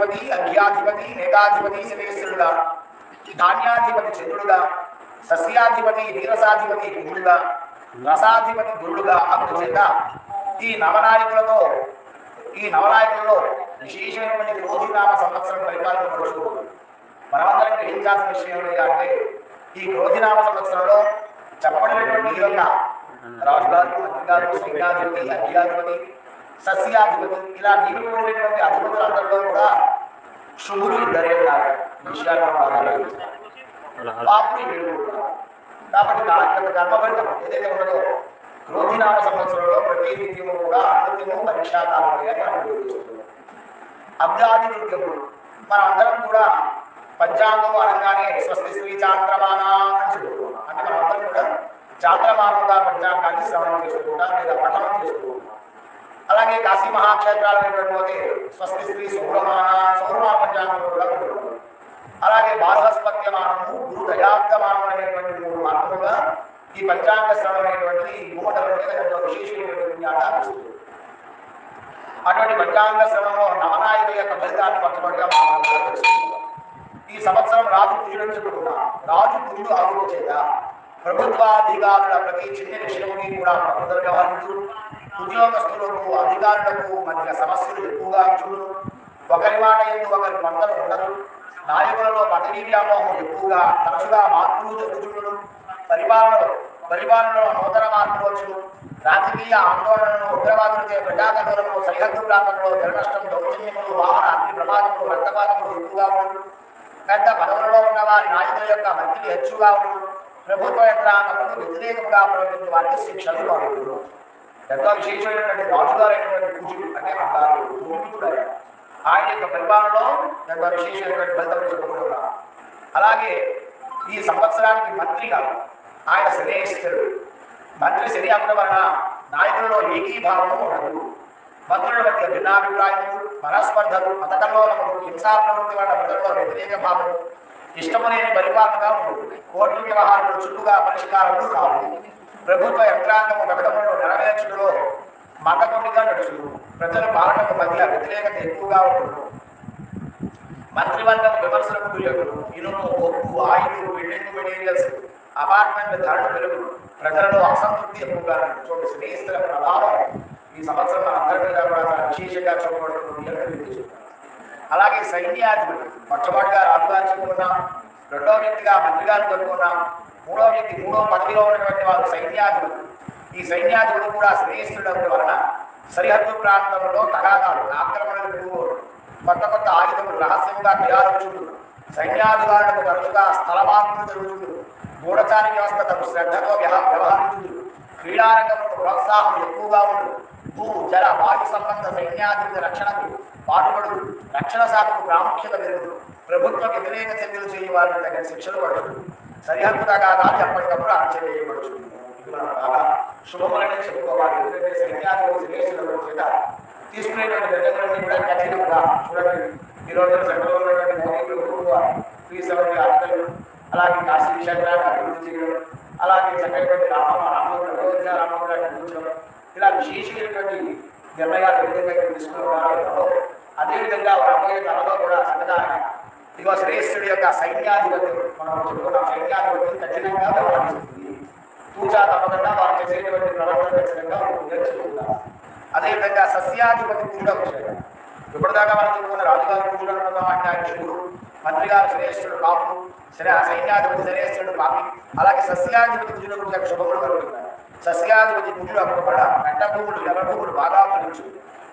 అన్నాధిపతి అర్ఘ్యాధిపతి నేతాధిపతి శనేశ్వరుడుగా, ధాన్యాధిపతి చంద్రుడుగా, సస్యాధిపతి నీరసాధిపతి కుజుడుగా, రసాధిపతి గురుడుగా అప్పుడు చేత ఈ నవనాయకులలో విశేషమైనటువంటి క్రోధినామ సంవత్సరం పరిపాలన నడుచుకోవాలి. మనమందరం గ్రహించాల్సిన విషయం ఏంటంటే ఈ క్రోధినామ సంవత్సరంలో చెప్పబడినటువంటి ఈ యొక్క రాజుగారు, మంత్రిగారు, సైన్యాధిపతి, అర్ఘ్యాధిపతి, సస్యాధిపతి ఇలా నిలుపుకునేటువంటి అధిపతులందరిలో కూడా శుభుడు ఇద్దరే ఉన్నారు. విషయాలు కాబట్టి నా యొక్క కర్మఫలితం ఏదైతే ఉన్నదో క్రోధినామ సంవత్సరంలో ప్రతి నిత్యము కూడా అనునిత్యము పరీక్షాకాలమే అబ్దాదిత్యముడు మన అందరం కూడా పంచాంగం అనగానే స్వస్తి శ్రీ చాంద్రమాన అని చెప్పుకుంటాం. అంటే మనం అందరం కూడా చాంద్రమానంగా పంచాంగాన్ని శ్రవణం చేసుకుంటాం లేదా పఠనం చేసుకుంటాం. అలాగే కాశీ మహాక్షేత్రాలు అనేటువంటి స్వస్తి శ్రీ సౌరమాన పంచాంగం కూడా పెట్టుకుంటాం. అలాగే బార్హస్పత్యమానము, గురు దయాబ్దమానం అనేటువంటి 3 మార్గములుగా ఈ పంచాంగ శ్రవణం అనేటువంటి భూమండలం మీద ఎంతో విశేషమైనటువంటి ఆధారిస్తుంది. అటువంటి పంచాంగ శ్రవణంలో నవనాయకుల యొక్క ఫలితాన్ని మొట్టమొదటిగా ఈ సంవత్సరం రాజు పూజలు చెప్పుకున్నాం. రాజు పూజలు ఆరోగ్య చేత ప్రభుత్వాధికారుల ప్రతి చిన్న విషయంని కూడా పట్టుదల వ్యవహరించు, ఉద్యోగస్తులకు అధికారులకు మధ్య సమస్యలు ఎక్కువగా చూడు, ఒకరి మాట ఎందు ఒకరి పొందలు ఉండదు, నాయకులలో పదవీ వ్యామోహం ఎక్కువగా తరచుగా మార్పులు జరుగుతుండడం, పరిపాలనలో నూతన మార్పులు వచ్చును, రాజకీయ ఆందోళనలు, ఉగ్రవాదులచే ప్రజాతంత్రంలో, సరిహద్దు ప్రాంతంలో జలనష్టం, దౌర్జన్యములు, వాహన అగ్ని ప్రమాదములు, రక్తపాతములు ఎక్కువగా ఉండదు, పెద్ద పదవులలో ఉన్న వారి నాయకుల యొక్క మంత్రి హెచ్చుగా ఉండదు, ప్రభుత్వ యంత్రాంగములకు వ్యతిరేకంగా ప్రవర్తించిన వారికి శిక్షలు పడుతుంది. ఎంతో విశేషమైనటువంటి రాజుగారైనటువంటి పూజలు అంటే అంటారు. ఆయన యొక్క పరిపాలనలో ఎంతో విశేషమైనటువంటి ఫలితం చెప్పుకుంటున్నారు. అలాగే ఈ సంవత్సరానికి మంత్రిగా ఆయన శనేశ్వరుడు. మంత్రి శని అవ్వడం వలన నాయకులలో ఏకీభావము ఉండదు, మంత్రుల మధ్య భిన్నాభిప్రాయములు, మనస్పర్ధలు, మతకల్లోలములు, హింసా ప్రవృత్తి వల్ల ప్రజల్లో వ్యతిరేక భావము, ఇష్టము లేని పరిపాలనగా ఉంటుంది. కోర్టు వ్యవహారాలు చుట్టుగా పరిష్కారములు కావు. ప్రభుత్వ యంత్రాంగము గతములను నెరవేర్చుటలో మతకొండిగా నడుచుడు. ప్రజల పాలనకు మధ్య వ్యతిరేకత ఎక్కువగా ఉంటుంది. మంత్రివర్గం విమర్శలకు గురియగుడు. ఇనుము, బొగ్గు, ఆయిల్, బిల్డింగ్ మెటీరియల్స్, అపార్ట్మెంట్ ధరలు పెరుగుడు. ప్రజలలో అసంతృప్తి ఎక్కువగా ఉంటుంది. స్నేహితుల ప్రభావం ఈ సంవత్సరం అందరి మీద కూడా విశేషంగా చూపబడుతుంది. అలాగే సైన్యాధిపతి మొట్టమొదటిగా రాజుగారు చెప్పుకున్నాం, రెండవ వ్యక్తిగా మంత్రిగారు చెప్పుకున్నాం, మూడవ వ్యక్తి మూడవ పదవిలో ఉన్నటువంటి వారు సైన్యాధిపతి. ఈ సైన్యాధిపతి కూడా శ్రేష్ఠుడు వలన సరిహద్దు ప్రాంతంలో తగాదాలు, ఆక్రమణలు, కొత్త కొత్త ఆయుధములు రహస్యంగా తయారవుతుంది. సైన్యాధికారులకు తరచుగా స్థల మార్పులు జరుగుతుంది. గూఢచారి వ్యవస్థ తమ శ్రద్ధతో వ్యవహరించుతుంది. క్రీడారంగంలో ప్రోత్సాహం ఎక్కువగా ఉంటుంది. భూ జల వాయు సంబంధ సైన్యాధిపతి రక్షణకు పాటుపడు. రక్షణ శాఖకు ప్రాముఖ్యత పెరుగుతుంది. ప్రభుత్వ వ్యతిరేక చర్యలు చేయ వారిని తగిన శిక్షలు పడుతుంది. సరిహద్దు తగాదాలు ఎప్పటికప్పుడు అణచివేయబడుతుంది. ఇది మనం బాగా శుభములనే చెప్పుకోవాలి. ఎందుకంటే సైన్యాధిపతి చేత తీసుకునేటువంటి నిర్ణయాలన్నీ కూడా కఠినంగా చూడండి. ఈరోజు సెంట్రల్ ఉన్నటువంటి మోదీ 370 ఆర్టికల్, అలాగే కాశీ క్షేత్రాన్ని అభివృద్ధి చేయడం, అలాగే చక్కటి రామోజీ అభివృద్ధి, ఇలా విశేషమైనటువంటి నిర్ణయాలు ఏ విధంగా తీసుకున్నారో అదేవిధంగా రాబోయే తరలో కూడా చక్కగా ఇదిగో శ్రేష్ఠుడి యొక్క సైన్యాధిపతి మనం చెప్పుకున్నాం. సైన్యాధిపతి ఖచ్చితంగా వ్యవహరిస్తుంది. పూజా తప్పకుండా వారు చేసేటువంటి ప్రవర్తన ఖచ్చితంగా నేర్చుకుంటారు. అదేవిధంగా సస్యాధిపతి కూడా వచ్చాడు. ఇప్పటిదాకా మనం చెప్పుకున్న రాజుగారు కూడా అంటే ఆయన శివుడు, మంత్రి గారు శ్రేష్ఠుడు కాపు, సైన్యాధిపతి శ్రేష్ఠుడు కాపి, అలాగే సస్యాధిపతి పూజలు శుభములు కలుగుతున్నారు. సస్యాధిపతి పూజలు అప్పుడు గంట భూములు, ఎర్ర భూములు బాగా ఫలించు.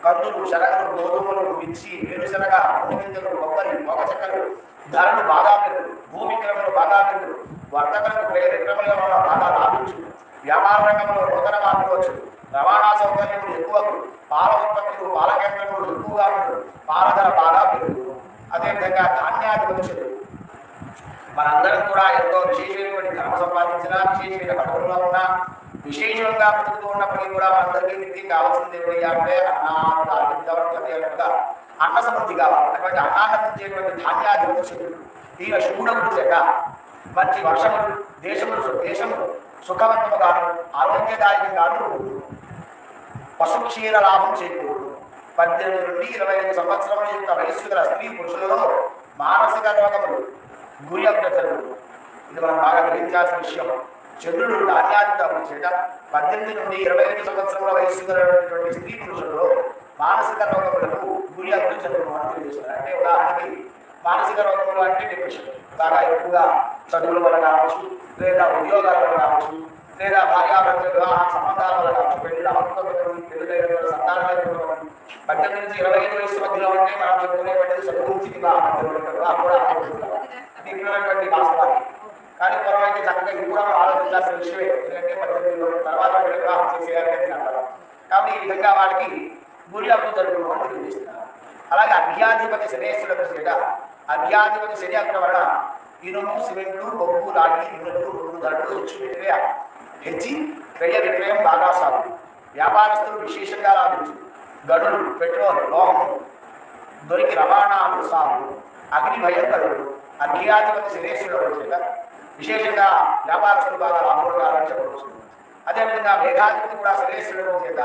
కందులు, శనగలు, గోధుమలు, మిర్చి, వేరుశనగ, భూమింజలు, కొబ్బరి, మొగ చెక్కలు ధరలు బాగా పెరుగు. భూమి క్రమలు బాగా పెరుగు. వర్తకులకు విక్రమల వల్ల బాగా లాభించు. వ్యాపార రంగంలో నూతన మార్పులు వచ్చు. రవాణా సౌకర్యములు ఎక్కువ. పాల ఉత్పత్తులు, పాల కేంద్రములు ఎక్కువగా ఉండదు. పాల ధర బాగా పెరుగు. అదేవిధంగా ధాన్యాధిపతి మనందరం కూడా ఎంతో విశేషమైనటువంటి ధర్మ సంపాదించిన, విశేషమైన పదవుల్లో ఉన్న, విశేషంగా బతుకుతూ ఉన్నప్పటికీ కూడా మనందరికీ నిత్యం కావాల్సింది అంటే అన్నగా అన్న సమృద్ధి కావాలి. అటువంటి అన్నాన్నించేటువంటి ధాన్యాధిపతి శుభుడు. ఈయన శుభుడు చేత మంచి వర్షములు, దేశము సుఖవంతముగాను ఆరోగ్యదాయకంగాను పశుక్షీర లాభం చేకూరు. 18 నుండి 25 సంవత్సరముల యొక్క వయస్సు గల స్త్రీ పురుషులలో మానసిక రోగములు గురి అభ్యర్థులు. ఇది మనం బాగా గ్రహించాల్సిన విషయం. చంద్రుడు ధాన్యాధికము చేత 18 నుండి 25 సంవత్సరముల వయస్సు గలటువంటి స్త్రీ పురుషులలో మానసిక రోగములకు గురి అభ్యర్థులు అని తెలియజేస్తారు. అంటే ఉదాహరణకి మానసిక రోగములు అంటే డిప్రెషన్, బాగా ఎక్కువగా చదువుల వల్ల కావచ్చు, లేదా ఉద్యోగాల వల్ల కావచ్చు, లేదా భార్యాభర్తల వివాహ సంబంధాల వల్ల కావచ్చు, పెళ్లి అమృతమైనటువంటి పెళ్లి సంతానాలు 18 నుంచి 25 వయసు మధ్యలో ఉంటే మనం చెప్పుకునేటువంటి చదువుకి వివాహం కూడా దీనిలోటువంటి వాస్తవాన్ని. కానీ పొరవైతే చక్కగా ఇది కూడా ఆలోచించాల్సిన విషయమే. ఎందుకంటే 18 తర్వాత వివాహం చేసేయాలని అంటారు. కాబట్టి ఈ విధంగా వాటికి గురి అప్పు జరుగుతుంది అని తెలియజేస్తున్నారు. అలాగే అభ్యాధిపతి శనేశ్వరుడు చేత అభ్యాధిపతి శని అక్కడ వలన ఇనుము, సిమెంటు, బొగ్గు, రాగి, ఇనుములు, ధరలు హెచ్చి క్రయ విక్రయం బాగా సాగు. వ్యాపారస్తులు విశేషంగా లాభించు. గనులు, పెట్రోల్, లోహము దొరికి రవాణాలు సాగు. అగ్ని భయంకరుడు అభ్యాధిపతి శనేశ్వరుడు చేత విశేషంగా వ్యాపారస్తులు బాగా లాభపడాలని చెప్పవచ్చు. అదేవిధంగా మేఘాధిపతి కూడా శనేశ్వరుడు చేత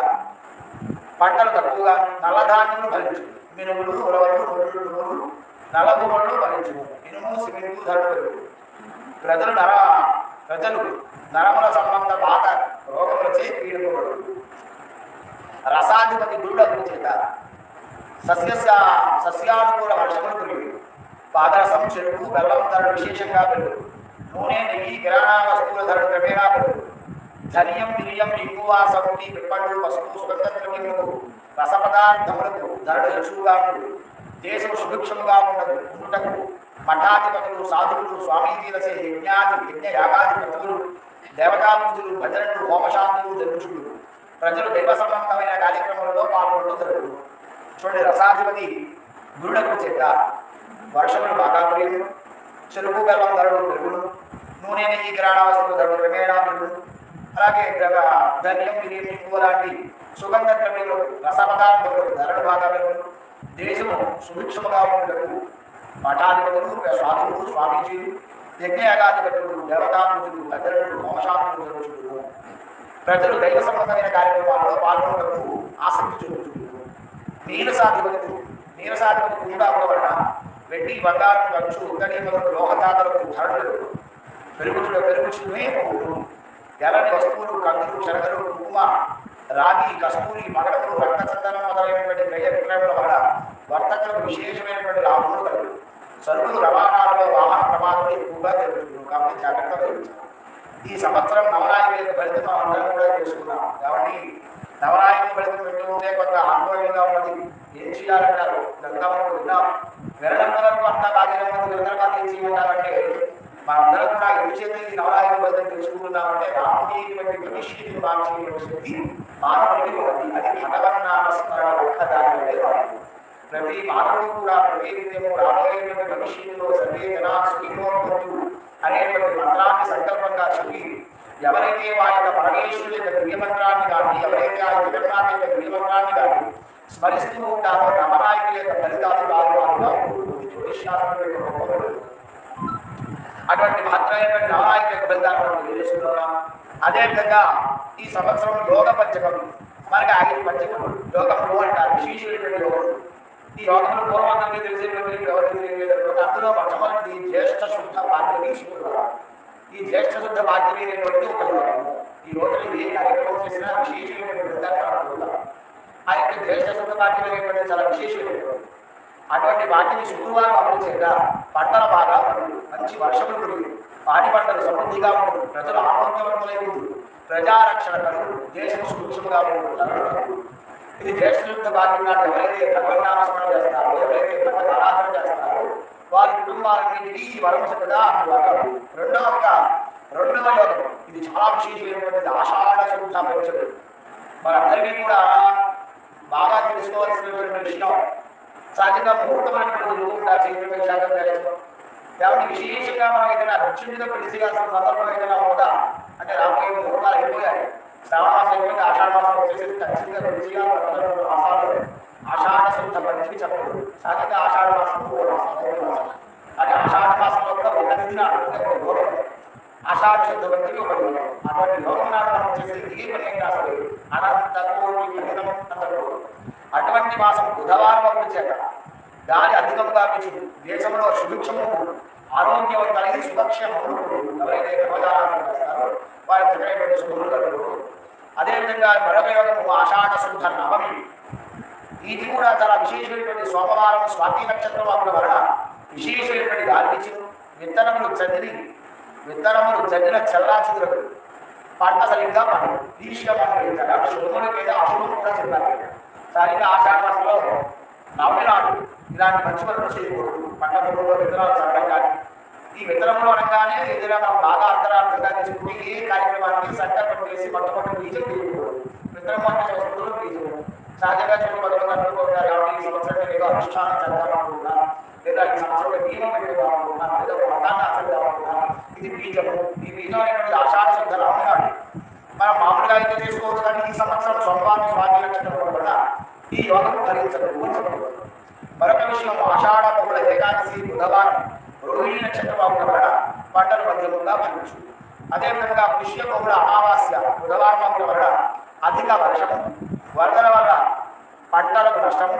పంటలు తక్కువగా నల్లధాన్యములు భరించు. మినుములు, ఉలవలు, నూనెలు, నల్లభూములు భరించు. ఇనుము, సిమెంటు ధరలు ప్రజలు నరముల సంబంధ బాధ రోగములచే పీడిపడు. రసాధిపతి గురుడు చేత సస్యానుకూల వర్షములు కురివి. పాదరసం, చెరుకు, బెల్లం ధరలు విశేషంగా పెరుగు. నూనె, నెయ్యి, కిరాణా వస్తువుల ధరలు క్రమేణా పెరుగు. ధనియం, మిరియం, ఇంగువ, సౌటి, పిప్పళ్ళు, పసుపు, సుగంధ ద్రవ్యములకు, రస పదార్థములకు ధరలు ఎక్కువగా ఉండదు. దేశం సుభిక్షముగా ఉండుటకు మఠాధిపతులు, సాధువులు, స్వామీజీలచే యజ్ఞ యాగాది క్రతువులు, దేవతా పూజలు, భజనలు, హోమశాంతులు జరుగుచుడు. ప్రజలు దైవ సంబంధమైన కార్యక్రమాలలో పాల్గొనడం జరుగుతుంది. చూడండి, రసాధిపతి గురుడకు చేత వర్షములు బాగా పెరుగును. చెరుకు, బెల్లం ధరలు పెరుగును. నూనె, నెయ్యి, కిరాణా వస్తువుల ధరలు క్రమేణా పెరుగును. అలాగే ధనియం, మిరియం, ఇంగువ లాంటి సుగంధ ద్రవ్యములు, రస పదార్థములు ధరలు బాగా పెరుగును. దేశము సుభిక్షముగా ఉండటకు మఠాధిపతులు, సాధువులు, స్వామీజీలు, యజ్ఞయాగాధిపతులు, దేవతాపూజలు, భద్రలు, హోమశాంతులు జరుగుతుంది. ప్రజలు దైవ సంబంధమైన కార్యక్రమాల్లో పాల్గొనడానికి ఆసక్తి చూపుతున్నారు. నీరసాధిపతులు కూడా వలన వెండి, బంగారం, కంచు, ఉత్తడి మొదలు లోహదాతలకు ధరలు పెరుగుచునే పోవును. ఎర్రని వస్తువులు, కందులు, శనగలు, కుంకుమ, రాగి, కస్తూరి, మగడములు, రక్తచందనం మొదలైనటువంటి క్రయ విక్రయముల వల్ల వర్తకులకు విశేషమైనటువంటి లాభములు కలుగు. సరుకులు రవాణాలలో వాహన ప్రమాదం ఎక్కువగా జరుగుతుంది. కాబట్టి జాగ్రత్త వహించాలి. ఈ సంవత్సరం నవరాయుల ఫలితం అందరం కూడా తెలుసుకున్నాం. కాబట్టి నవరాయుల ఫలితం పెట్టుకుంటే కొంత ఆందోళనగా ఉన్నది. ఏం చేయాలంటారు? ఇదంతా మనం విన్నాం. వినడంతరకు అంతా బాధ్యత వినడానికి ఏం చేయమంటారంటే మనందరం కూడా ఎంచేత ఈ నవరాయుల ఫలితం తెలుసుకుంటున్నామంటే రాముడి భవిష్యత్తు మార్చేటువంటి శక్తి మానవుడికి ఉన్నది. అది భగవన్నామస్మరణ ఒక్కదాని వాడు. ప్రతి మానవుడు కూడా ప్రతి నిత్యము రాబోయేటువంటి భవిష్యత్తులో సర్వే జనా సుఖినో భవంతు అనేటువంటి మంత్రాన్ని సంకల్పంగా చెప్పి ఎవరైతే వారి యొక్క పరమేశ్వరుని యొక్క దివ్యమంత్రాన్ని కానీ ఎవరైతే ఆ జగన్నాథ్ యొక్క దివ్యమంత్రాన్ని కానీ స్మరిస్తూ ఉంటారో నవరాయుల యొక్క ఫలితాలు అటువంటి మాత్రమైనటువంటి నవరాయుల యొక్క ఫలితాలను మనం తెలియజేస్తున్నాం. అదేవిధంగా ఈ సంవత్సరం యోగ పంచకం మనకి 5 పంచకం యోగములు అంటారు. విశేషమైనటువంటి యోగములు. ఈ యోగములు పూర్వంగా తెలిసేటువంటి అందులో మొట్టమొదటి జ్యేష్ఠ శుద్ధ పాఠ్యమి శుక్రవారం. ఈ జ్యేష్ఠ శుద్ధ పాఠ్యమి అనేటువంటి ఒక యోగం. ఈ రోజులు ఏ కార్యక్రమం చేసినా విశేషమైనటువంటి ఆ యొక్క జ్యేష్ఠ శుద్ధ పాఠ్యమి అనేటువంటి చాలా విశేషమైనటువంటి అటువంటి వాటిని శుక్రవారం అమలు చేయగా పంటల బాగా పండుగ, మంచి వర్షములు కురిగి, పాడి పంటలు సమృద్ధిగా ఉంటుంది, ప్రజలు ఆరోగ్యవంతులై ఉంటుంది, ప్రజారక్షణ కలుగు, దేశం సుభిక్షముగా ఉంటుంది. ఇది జ్యేష్ఠ శుద్ధ భాగ్యం నాటి ఎవరైతే భగవన్నామస్మరణ చేస్తారో, ఎవరైతే భగవద్ ఆరాధన చేస్తారో వారి కుటుంబాలన్నింటినీ వరం చక్కగా అందుబాటు. రెండవ యోగం ఇది చాలా విశేషమైనటువంటిది. ఆషాఢ శుద్ధ పంచమి మనందరికీ కూడా బాగా తెలుసుకోవాల్సినటువంటి విషయం. సహజంగా ముహూర్తమైనటువంటి కూడా చైత్ర శాఖం చేస్తాం. కాబట్టి విశేషంగా మనం ఏదైనా అర్జునుడిగా పెళ్లి చేయాల్సిన సందర్భం ఏదైనా ఉందా అంటే రాబోయే ముహూర్తాలు అయిపోయాయి. శ్రావణ మాసం అయిపోయింది, ఆషాఢ మాసం వచ్చేసి ఖచ్చితంగా పెళ్లి చేయాలి. ఆషాఢ శుద్ధ పంచమి చెప్పదు. సహజంగా ఆషాఢ మాసం అది ఆషాఢ మాసంలో కూడా ఒక దిన యోగం. ఆషాఢ శుద్ధ పంచమి ఒక యోగం. అటువంటి యోగం నాడు మనం చేసేది ఏ పని అయినా అసలు అనంత కోటి ఫలితం అంటారు. అటువంటి మాసం బుధవారం చేత గాలి అధికముగా వీచి దేశంలో సుభిక్షము ఆరోగ్యవంతమైన సుభక్షములు ఎవరైతే కర్మజాలను చేస్తారో వారి దగ్గరైనటువంటి శుభములు కలుగురు. అదేవిధంగా మరొక ఆషాఢ శుద్ధ నవమి, ఇది కూడా చాలా విశేషమైనటువంటి సోమవారం స్వాతి నక్షత్రం అవ్వడం వలన విశేషమైనటువంటి గాలి వీచి విత్తనములు చదిన చల్లాచిదులకు పంట సరిగ్గా పండు ఈశ్వరంగా శుభములు మీద అశుభములు కూడా చెప్పారు. సరిగ్గా ఆషాఢ మాసంలో నవమి నాడు ఇలాంటి మంచి పనులు చేయకూడదు. పంట పొలంలో విత్తనాలు చల్లడం కానీ ఈ విత్తనములు అనగానే ఏదైనా మనం బాగా అంతరార్థంగా తీసుకుని ఏ కార్యక్రమానికి సంకల్పం చేసి మొట్టమొదటి బీజం తీయకూడదు. విత్తనం అంటే సంస్కృతులు బీజం సహజంగా చెప్పి మొదలు అనుకుంటారు కాబట్టి ఈ సంవత్సరం ఏదో అనుష్ఠానం చదవాలనుకుంటున్నా, లేదా ఈ సంవత్సరంలో నియమం పెట్టుకోవాలనుకుంటున్నా, లేదా ఒక మతాన్ని ఆచరిద్దామనుకుంటున్నా, ఇది బీజము. ఈ బీజం అనేటువంటి ఆషాఢ శుద్ధ నవమి నాడు మనం మామూలుగా అయితే చేసుకోవచ్చు. కానీ ఈ సంవత్సరం సోమవారం స్వాతి నక్షత్రం వల్ల ఈ యోగం ధరించదు. మరొక విషయం, ఆషాఢ బహుళ ఏకాదశి బుధవారం రోహిణి నక్షత్రం అవడం వల్ల పంటలు మధ్యముగా పండించు. అదేవిధంగా పుష్య బహుళ అమావాస్య బుధవారం అవడం వల్ల అధిక వర్షము, వరదల వల్ల పంటలకు నష్టము,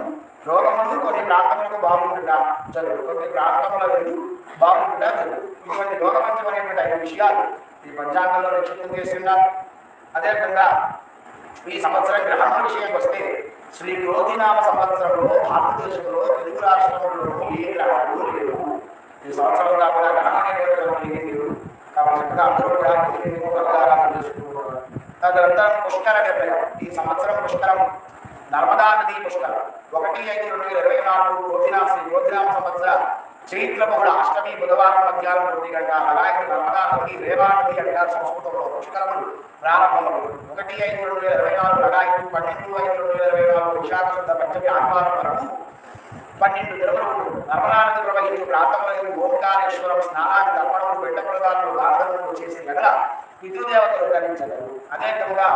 రోగములు కొన్ని ప్రాంతములకు బాగుంటుందా జరుగు, కొన్ని ప్రాంతములకు బాగుంటుందా జరుగు. ఇటువంటి రోగవంతమైనటువంటి 5 విషయాలు ఈ పంచాంగంలో నిక్షిప్తం చేస్తున్నారు. అదేవిధంగా ఈ సంవత్సరం గ్రహణ విషయానికి వస్తే శ్రీ క్రోధినామ సంవత్సరంలో భారతదేశంలో తెలుగు రాష్ట్రంలో ఏ గ్రహాలు లేవు. ఈ సంవత్సరం కాకుండా గ్రహణం లేదు కాబట్టి చక్కగా అందరూ చేసుకుంటున్నారు. తదనంతరం పుష్కర నిర్ణయం. ఈ సంవత్సరం పుష్కరం నర్మదా నదీ పుష్కరం 1/5/2024 క్రోధినామ సంవత్సర చైత్ర బహుళ అష్టమి బుధవారం మధ్యాహ్నం 1 గంట. అలాగే నర్మదా నది రేవా నది అంటారు సంస్కృతంలో. పుష్కరములు ప్రారంభములు 1/5/2024 అలాగే 12/5/2024 విశాఖ శుద్ధ పంచమి ఆదివారం వరకు 12 దినములు నర్మదా నది ప్రవహించు ప్రాంతంలో ఓంకారేశ్వరం స్నానాది తర్పణములు బిడ్డ ప్రదానాలు దానములు చేసే గల పితృదేవతలు ధరించగలరు. అదేవిధంగా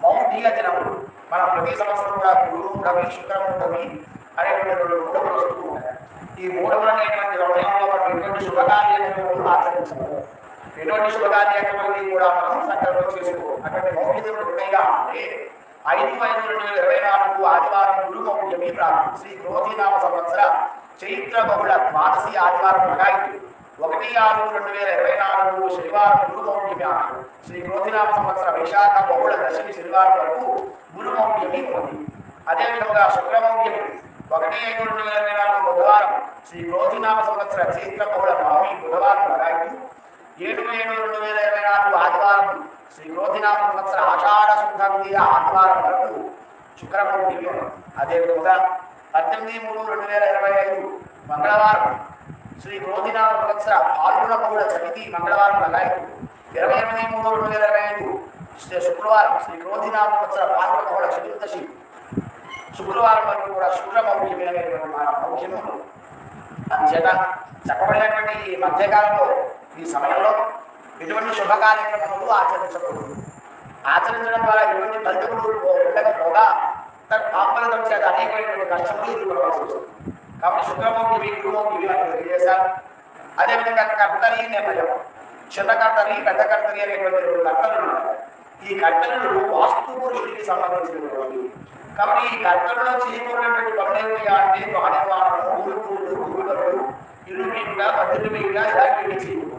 మౌఢ్య దినములు మన ప్రతి సంవత్సరం కూడా గురువుడమి శుక్రముడమి అనేటువంటి 3 వస్తూ ఉంటాయి. ఈ 3 అనేటువంటి సమయంలో మనం ఎటువంటి శుభకార్యక్రమాలు ఆచరించగలరు. ఎటువంటి శుభకార్యక్రమాన్ని కూడా మనం సంకల్పం చేసుకో. అటువంటి మౌఢ్యములు ఉన్నాయిగా అంటే 5/5/2024 ఆదివారం గురు మౌఢ్యమి ప్రారంభం. శ్రీ క్రోధినామ సంవత్సర చైత్ర బహుళ ద్వాదశి ఆదివారం లగాయితు 1/6/2024 శనివారం గురు మౌఢ్యమి. శ్రీ క్రోధినామ సంవత్సర వైశాఖ బహుళ దశమి శనివారం వరకు గురు మౌఢ్యమి ఉంది. అదేవిధంగా శుక్రమౌఢ్యమి 1/5/2024 బుధవారం శ్రీ క్రోధినామ సంవత్సర చైత్ర బహుళ నవమి బుధవారం లగాయితు 7/7/2024 ఆదివారం శ్రీ క్రోధినామ సంవత్సర ఆషాఢ శుద్ధ ఆదివారం వరకు శుక్రమౌఢ్యమి. అదేవిధంగా 18/3/2025 మంగళవారం శ్రీ క్రోధినామ సంవత్సర పాల్గొన బహుళ చవితి మంగళవారం లగాయితు 28/3/2025 శుక్రవారం శ్రీ క్రోధినామ సంవత్సర పాల్గొన బహుళ చతుర్దశి శుక్రవారం వరకు కూడా శుక్రమౌఢ్యమి అనేటువంటి మౌఢ్యము. అంచేత చెప్పబడినటువంటి ఈ మధ్యకాలంలో ఈ సమయంలో ఎటువంటి శుభ కార్యక్రమాలు ఆచరించకూడదు. ఆచరించడం ద్వారా ఎటువంటి ఫలితములు ఉండకపోగా పాపలతం చేత అనేకమైనటువంటి కష్టములు ఎదుర్కోవాల్సి వస్తుంది. కాబట్టి శుక్రమౌఢ్యమి గురుమౌఢ్యమి అని తెలియజేశారు. అదేవిధంగా కర్తరి నిర్ణయం, చిన్న కర్తరి పెద్ద కర్తరి అనేటువంటి 2 కర్తలు ఉన్నాయి. ఈ కర్తలు వాస్తు పురుషుడికి సంబంధించినటువంటి. కాబట్టి ఈ కర్తలలో చేయకూడనటువంటి పనులు ఏమిటి అంటే గృహ నిర్మాణం, ఊరు ఇల్లు మీదుగా పద్ధతి మీదుగా ఇలాంటివి చేయకూడదు.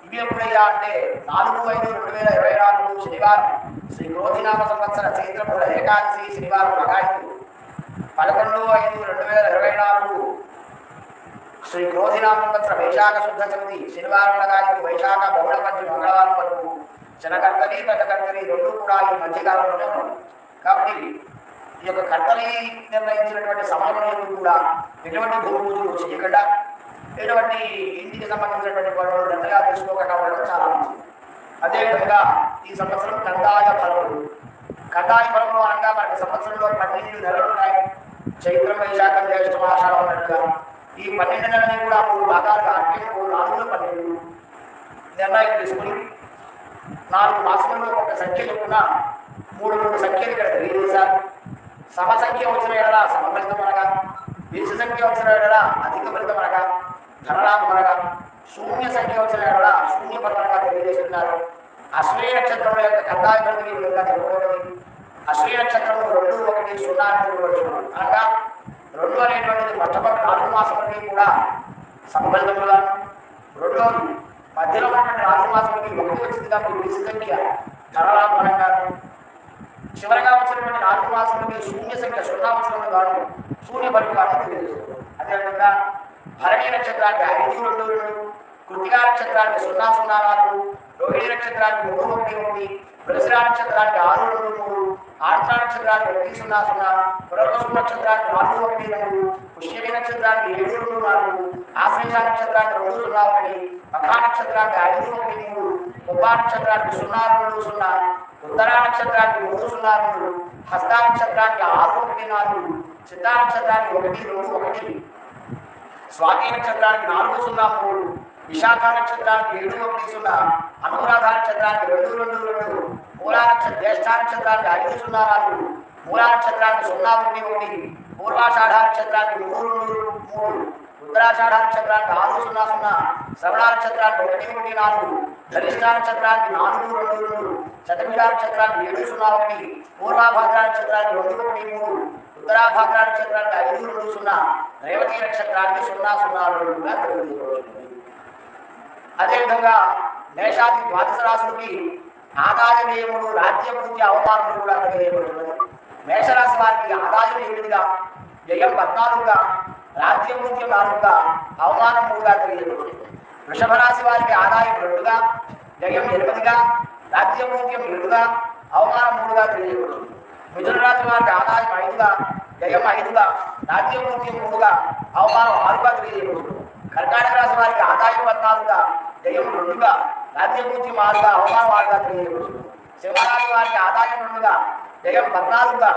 ఇవి ఎప్పుడయ్యా అంటే 4/5/2024 శనివారం శ్రీ క్రోధినామ సంవత్సర చైత్ర బహుళ ఏకాదశి శనివారం లగాయితు 11/5/2024 శ్రీ క్రోధినామ సంవత్సర వైశాఖ శుద్ధ చవితి శనివారం లగాయితు వైశాఖ బహుళ పంచమి మంగళవారం వరకు చిన్నకర్తలి పెద్దకర్తలి 2 కూడా ఈ మధ్యకాలంలోనే ఉన్నాయి. కాబట్టి ఈ యొక్క కర్తలి నిర్ణయించినటువంటి సమయంలో కూడా ఎటువంటి భూపూజలు చేయకుండా ఎటువంటి ఇంటికి సంబంధించినటువంటి పనులు నిర్ణయాలు తీసుకోకుండా ఉండడం చాలా మంచిది. అదేవిధంగా ఈ సంవత్సరం కందాయ ఫలములు. కందాయ ఫలములు అనగా మనకి సంవత్సరంలో 12 నెలలు ఉన్నాయి. చైత్రం వైశాఖం జ్యేష్ఠం ఆషాఢం అన్నట్టుగా ఈ 12 నెలలని కూడా 3 భాగాలుగా అంటే 3 4 12 నిర్ణయం తీసుకుని 4 మాసంలో ఒక సంఖ్య చొప్పున 3 సంఖ్యలు ఇక్కడ తెలియజేశారు. సమ సంఖ్య వచ్చిన ఎడలా సమఫలితం అనగా, విశ సంఖ్య వచ్చిన ఎడలా అధిక ఫలితం అనగా, ధనలాభం అనగా, శూన్య సంఖ్య వచ్చిన ఎడలా శూన్య ఫలం అనగా తెలియజేస్తున్నారు. అశ్వీ నక్షత్రం యొక్క కందాయ ఫలితం ఈ విధంగా చెప్పబడింది. అశ్విని నక్షత్రం 2, 1, 0 అనగా 2 అనేటువంటిది మొట్టమొదటి 4 మాసములకి కూడా సంబలితముగా, రెండోది మధ్యలో ఉన్నటువంటి 4 మాసములకి 1 వచ్చింది కాబట్టి విడి సంఖ్య ధనలాభంగా, చివరిగా వచ్చినటువంటి 4 మాసములకి శూన్య సంఖ్య 0 వచ్చినప్పుడు గాను శూన్య పరిపాలన తెలియజేస్తుంది. అదేవిధంగా భరణి నక్షత్రానికి 5, 2, 2, కృతికా నక్షత్రానికి 0, 0, 4, రోహిణి నక్షత్రానికి 3, 1, 1, వృషభ నక్షత్రానికి 6, 2, 3, ఆర్ద్ర నక్షత్రానికి 1, 0, 0, పునర్వసు నక్షత్రానికి 4, 1, 2, పుష్యమి నక్షత్రానికి 7, 2, 4, ఆశ్లేష నక్షత్రానికి 2, 0, 1, మఖా నక్షత్రానికి 5, 1, 3, కుంభ నక్షత్రానికి 0, 2, 0, ఉత్తరా నక్షత్రానికి 3, 0, 2, హస్త నక్షత్రానికి 6, 1, 4, చిత్తా నక్షత్రానికి 1, 2, 1, స్వాతి నక్షత్రానికి 4, 0, 3, విశాఖ నక్షత్రానికి 7, 1, 0, అనురాధ నక్షత్రానికి 2, 2, 2, మూలా నక్షత్ర జ్యేష్ఠ నక్షత్రానికి 5, 0, 4, మూలా నక్షత్రానికి 0, 1, 1, పూర్వాషాఢ నక్షత్రానికి 3, 2, 3, ఉత్తరాషాఢ నక్షత్రానికి 6, 0, 0, శ్రవణ నక్షత్రానికి 1, 1, 4, ధనిష్ట నక్షత్రానికి 4, 2, 2, శతభిష నక్షత్రానికి 7, 0, 1, పూర్వాభాద్ర నక్షత్రానికి 2, 1, 3, ఉత్తరాభాద్ర నక్షత్రానికి 5, 2, 0, రేవతి నక్షత్రానికి 0, 0, 2గా తెలియజేయబడుతుంది. అదేవిధంగా మేషాది ద్వాదశ రాశులకి ఆదాయ వ్యయములు, రాజ్య పూజ్య అవమానములు కూడా తెలియజేయబడుతున్నది. మేషరాశి వారికి ఆదాయం 8గా, వ్యయం 14గా, రాజ్య పూజ్యం 4గా, అవమానం 3గా తెలియజేయబడుతుంది. వృషభ రాశి వారికి ఆదాయం 2గా, వ్యయం 8గా, రాజ్య పూజ్యం 7గా, అవమానం 3గా తెలియజేయబడుతుంది. మిథున రాశి వారికి ఆదాయం 5గా, వ్యయం 5గా, రాజ్య పూజ్యం 3గా, అవమానం 6గా తెలియజేయబడుతుంది. కర్కాటక రాశి వారికి ఆదాయం 14గా, వ్యయం 2గా, రాజ్య పూజ్యం 6గా, అవమానం 6గా తెలియజేయబడుతుంది. సింహరాశి వారికి ఆదాయం 2గా, వ్యయం 14గా,